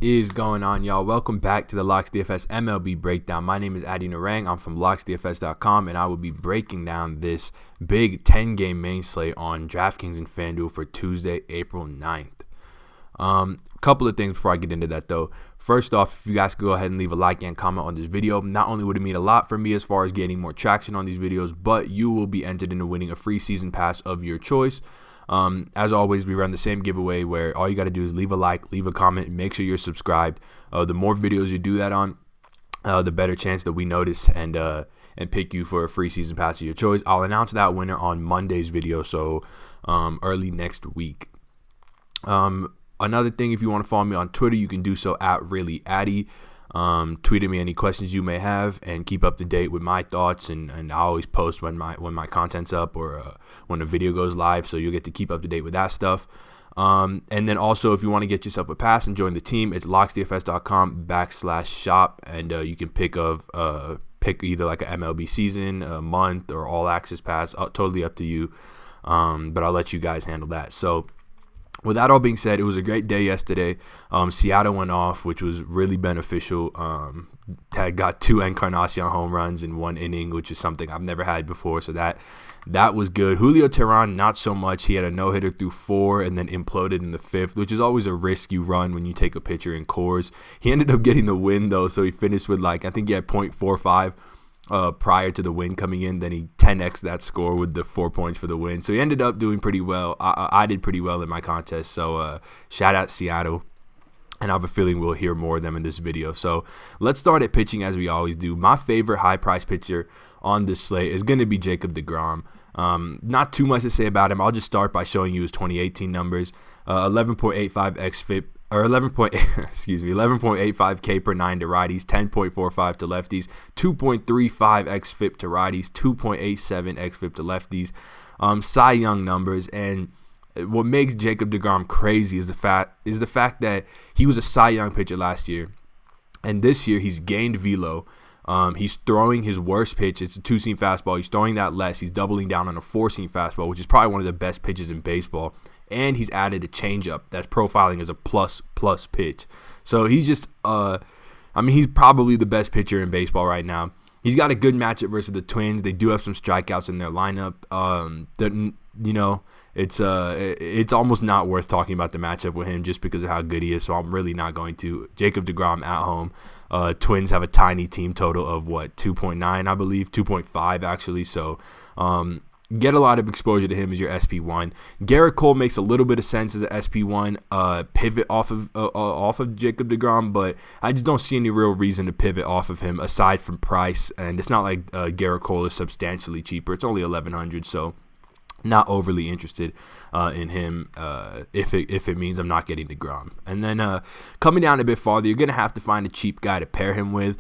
is going on, y'all? Welcome back to the Locks DFS MLB breakdown. My name is Narang. I'm from locksdfs.com, and I will be breaking down this big 10-game main slate on DraftKings and FanDuel for Tuesday, April 9th. Couple of things before I get into that, though. First off, if you guys could go ahead and leave a like and comment on this video, not only would it mean a lot for me as far as getting more traction on these videos, but you will be entered into winning a free season pass of your choice. As always, we run the same giveaway where all you got to do is leave a like, leave a comment, make sure you're subscribed. The more videos you do that on, the better chance that we notice and pick you for a free season pass of your choice. I'll announce that winner on Monday's video, so early next week. Another thing, if you want to follow me on Twitter, you can do so at ReallyAddy. Tweet at me any questions you may have and keep up to date with my thoughts, and I always post when my content's up or when a video goes live, so you'll get to keep up to date with that stuff. And then also, if you want to get yourself a pass and join the team, it's locksdfs.com/shop, and you can pick either like an MLB season, a month, or all access pass. Totally up to you, but I'll let you guys handle that. So with that all being said, it was a great day yesterday. Seattle went off, which was really beneficial. Got 2 Encarnacion home runs in 1 inning, which is something I've never had before, so that was good. Julio Teheran, not so much. He had a no-hitter through 4 and then imploded in the 5th, which is always a risk you run when you take a pitcher in cores. He ended up getting the win, though, so he finished with, I think he had .45 prior to the win coming in. Then he 10x'd that score with the 4 points for the win. So he ended up doing pretty well. I did pretty well in my contest. So shout out Seattle. And I have a feeling we'll hear more of them in this video. So let's start at pitching as we always do. My favorite high-price pitcher on this slate is going to be Jacob deGrom. Not too much to say about him. I'll just start by showing you his 2018 numbers. 11.85 xFIP. Or 11.85 K per 9 to righties, 10.45 to lefties, 2.35 xFIP to righties, 2.87 xFIP to lefties. Cy Young numbers, and what makes Jacob deGrom crazy is the fact that he was a Cy Young pitcher last year, and this year he's gained velo. He's throwing his worst pitch. It's a 2-seam fastball. He's throwing that less. He's doubling down on a 4-seam fastball, which is probably one of the best pitches in baseball. And he's added a changeup that's profiling as a plus pitch. So he's just, he's probably the best pitcher in baseball right now. He's got a good matchup versus the Twins. They do have some strikeouts in their lineup. It's almost not worth talking about the matchup with him just because of how good he is. So I'm really not going to. Jacob deGrom at home. Twins have a tiny team total of 2.9, I believe, 2.5 actually. So, get a lot of exposure to him as your SP1. Garrett Cole makes a little bit of sense as an SP1 pivot off of Jacob deGrom, but I just don't see any real reason to pivot off of him aside from price. And it's not like Garrett Cole is substantially cheaper. It's only $1,100, so not overly interested in him if it means I'm not getting deGrom. And then coming down a bit farther, you're going to have to find a cheap guy to pair him with.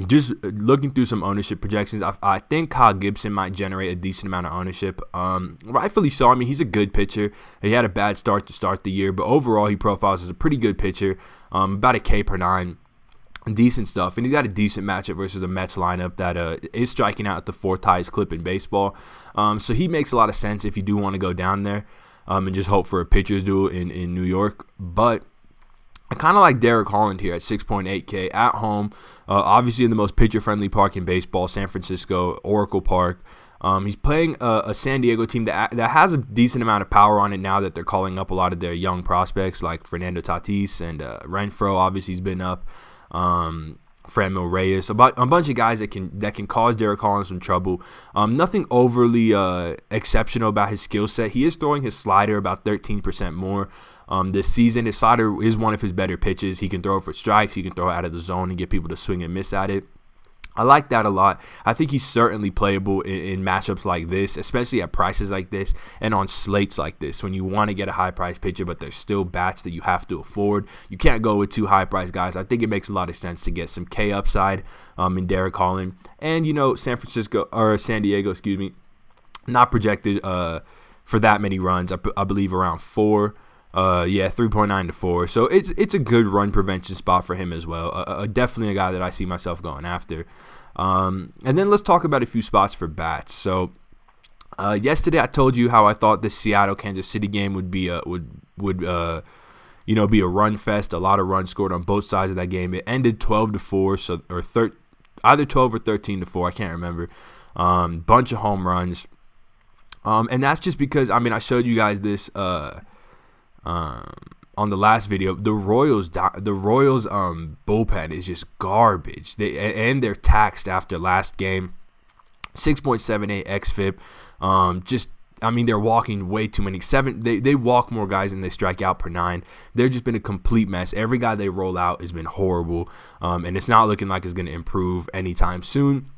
Just looking through some ownership projections, I think Kyle Gibson might generate a decent amount of ownership. Rightfully so. I mean, he's a good pitcher. He had a bad start to start the year, but overall he profiles as a pretty good pitcher, about a K per 9. Decent stuff, and he's got a decent matchup versus a Mets lineup that is striking out at the 4th highest clip in baseball. So he makes a lot of sense if you do want to go down there and just hope for a pitcher's duel in New York. But I kind of like Derek Holland here at 6.8K at home. Obviously in the most pitcher-friendly park in baseball, San Francisco, Oracle Park. He's playing a San Diego team that has a decent amount of power on it now that they're calling up a lot of their young prospects like Fernando Tatis and Renfroe. Obviously he's been up. Franmil Reyes, a bunch of guys that can cause Derek Holland some trouble. Nothing overly exceptional about his skill set. He is throwing his slider about 13% more this season. His slider is one of his better pitches. He can throw it for strikes. He can throw it out of the zone and get people to swing and miss at it. I like that a lot. I think he's certainly playable in matchups like this, especially at prices like this and on slates like this when you want to get a high-priced pitcher, but there's still bats that you have to afford. You can't go with 2 high-priced guys. I think it makes a lot of sense to get some K upside in Derek Holland. And, San Diego, not projected for that many runs. I believe around 4. 3.9 to 4. So it's a good run prevention spot for him as well. Definitely a guy that I see myself going after. And then let's talk about a few spots for bats. So yesterday I told you how I thought the Seattle Kansas City game would be be a run fest. A lot of runs scored on both sides of that game. It ended 12-4, either 12 or 13-4. I can't remember. Bunch of home runs. And that's just because, I showed you guys this on the last video. The Royals bullpen is just garbage. They're taxed after last game. 6.78 xFIP. They're walking way too many. They walk more guys than they strike out per 9. They've just been a complete mess. Every guy they roll out has been horrible, and it's not looking like it's going to improve anytime soon.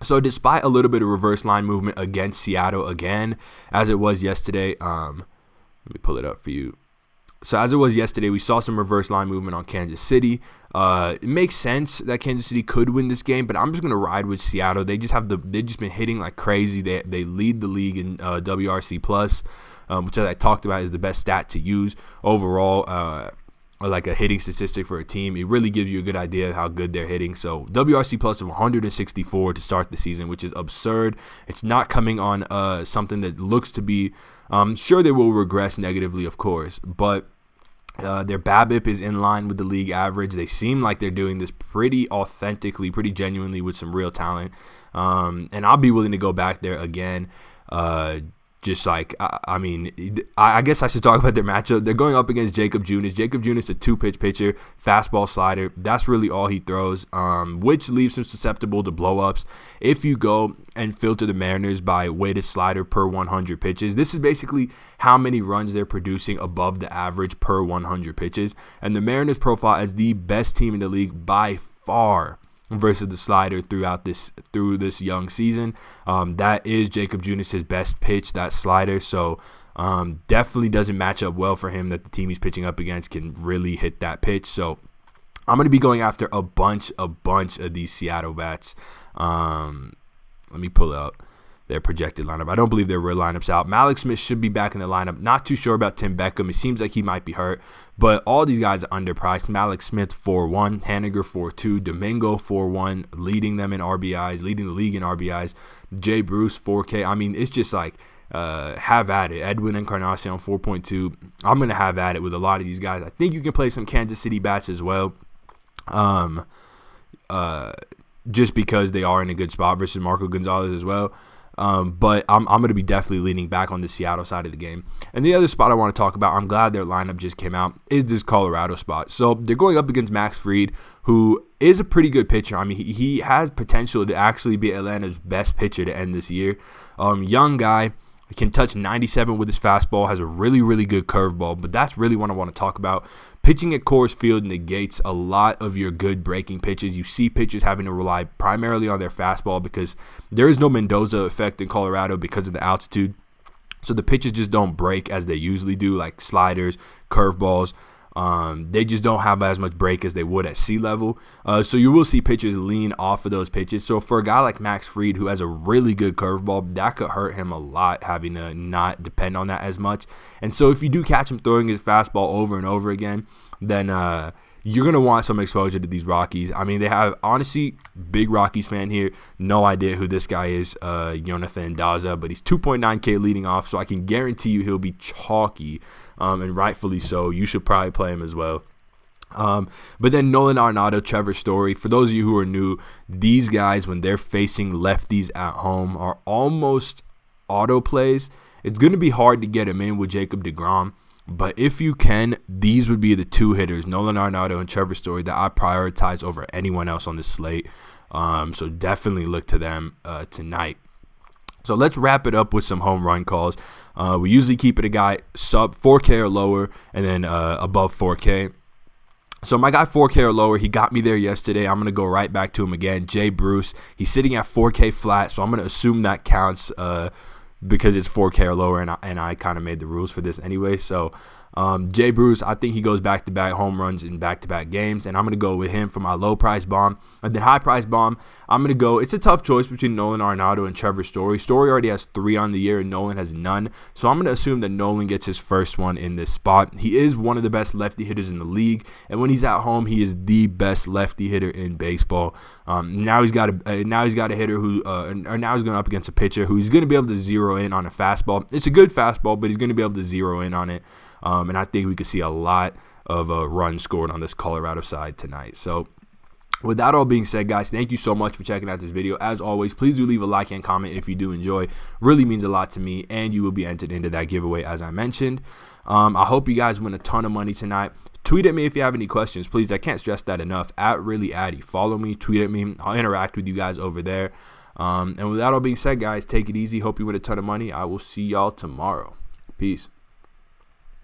So despite a little bit of reverse line movement against Seattle again, as it was yesterday, let me pull it up for you. So as it was yesterday, we saw some reverse line movement on Kansas City. It makes sense that Kansas City could win this game, but I'm just gonna ride with Seattle. They've just been hitting like crazy. They lead the league in WRC plus, which, as I talked about, is the best stat to use overall. Like a hitting statistic for a team. It really gives you a good idea of how good they're hitting. So WRC plus of 164 to start the season, which is absurd. It's not coming on something that looks to be, sure they will regress negatively, of course, but their BABIP is in line with the league average. They seem like they're doing this pretty authentically, pretty genuinely with some real talent. And I'll be willing to go back there again. I guess I should talk about their matchup. They're going up against Jacob Junis. Jacob Junis, a 2-pitch pitcher, fastball, slider. That's really all he throws, which leaves him susceptible to blowups. If you go and filter the Mariners by weighted slider per 100 pitches, this is basically how many runs they're producing above the average per 100 pitches. And the Mariners profile as the best team in the league by far versus the slider through this young season. That is Jacob Junis' best pitch, that slider. So definitely doesn't match up well for him that the team he's pitching up against can really hit that pitch. So I'm going to be going after a bunch of these Seattle bats. Let me pull up their projected lineup. I don't believe their real lineups out. Malik Smith should be back in the lineup. Not too sure about Tim Beckham. It seems like he might be hurt, but all these guys are underpriced. Malik Smith 4-1, Haniger 4-2, Domingo 4-1, leading the league in RBIs. Jay Bruce 4K. It's just like have at it. Edwin Encarnacion 4.2. I'm gonna have at it with a lot of these guys. I think you can play some Kansas City bats as well. Just because they are in a good spot versus Marco Gonzalez as well. But I'm going to be definitely leaning back on the Seattle side of the game. And the other spot I want to talk about, I'm glad their lineup just came out, is this Colorado spot. So they're going up against Max Fried, who is a pretty good pitcher. He has potential to actually be Atlanta's best pitcher to end this year. Young guy. Can touch 97 with his fastball, has a really, really good curveball, but that's really what I want to talk about. Pitching at Coors Field negates a lot of your good breaking pitches. You see pitchers having to rely primarily on their fastball because there is no Mendoza effect in Colorado because of the altitude. So the pitches just don't break as they usually do, like sliders, curveballs. They just don't have as much break as they would at sea level. So you will see pitchers lean off of those pitches. So for a guy like Max Fried, who has a really good curveball, that could hurt him a lot, having to not depend on that as much. And so if you do catch him throwing his fastball over and over again, then you're going to want some exposure to these Rockies. They have, honestly, big Rockies fan here. No idea who this guy is, Jonathan Daza, but he's 2.9K leading off, so I can guarantee you he'll be chalky, and rightfully so. You should probably play him as well. But then Nolan Arenado, Trevor Story. For those of you who are new, these guys, when they're facing lefties at home, are almost auto plays. It's going to be hard to get him in with Jacob deGrom. But if you can, these would be the two hitters, Nolan Arenado and Trevor Story, that I prioritize over anyone else on this slate. So definitely look to them tonight. So let's wrap it up with some home run calls. We usually keep it a guy sub 4K or lower and then above 4K. So my guy 4K or lower, he got me there yesterday. I'm going to go right back to him again. Jay Bruce, he's sitting at 4K flat, so I'm going to assume that counts because it's 4K or lower, and I kind of made the rules for this anyway. So Jay Bruce, I think he goes back-to-back home runs in back-to-back games, and I'm going to go with him for my low-price bomb. And then high-price bomb, I'm going to go, it's a tough choice between Nolan Arenado and Trevor Story. Story already has 3 on the year, and Nolan has none. So I'm going to assume that Nolan gets his first one in this spot. He is one of the best lefty hitters in the league, and when he's at home, he is the best lefty hitter in baseball. Now he's got a hitter who, or now he's going up against a pitcher who he's going to be able to zero in on a fastball. It's a good fastball, but he's going to be able to zero in on it. And I think we could see a lot of runs scored on this Colorado side tonight. So with that all being said, guys, thank you so much for checking out this video. As always, please do leave a like and comment if you do enjoy. Really means a lot to me, and you will be entered into that giveaway, as I mentioned. I hope you guys win a ton of money tonight. Tweet at me if you have any questions, please. I can't stress that enough. @ReallyAddy. Follow me, tweet at me. I'll interact with you guys over there. And with that all being said, guys, take it easy. Hope you win a ton of money. I will see y'all tomorrow. Peace.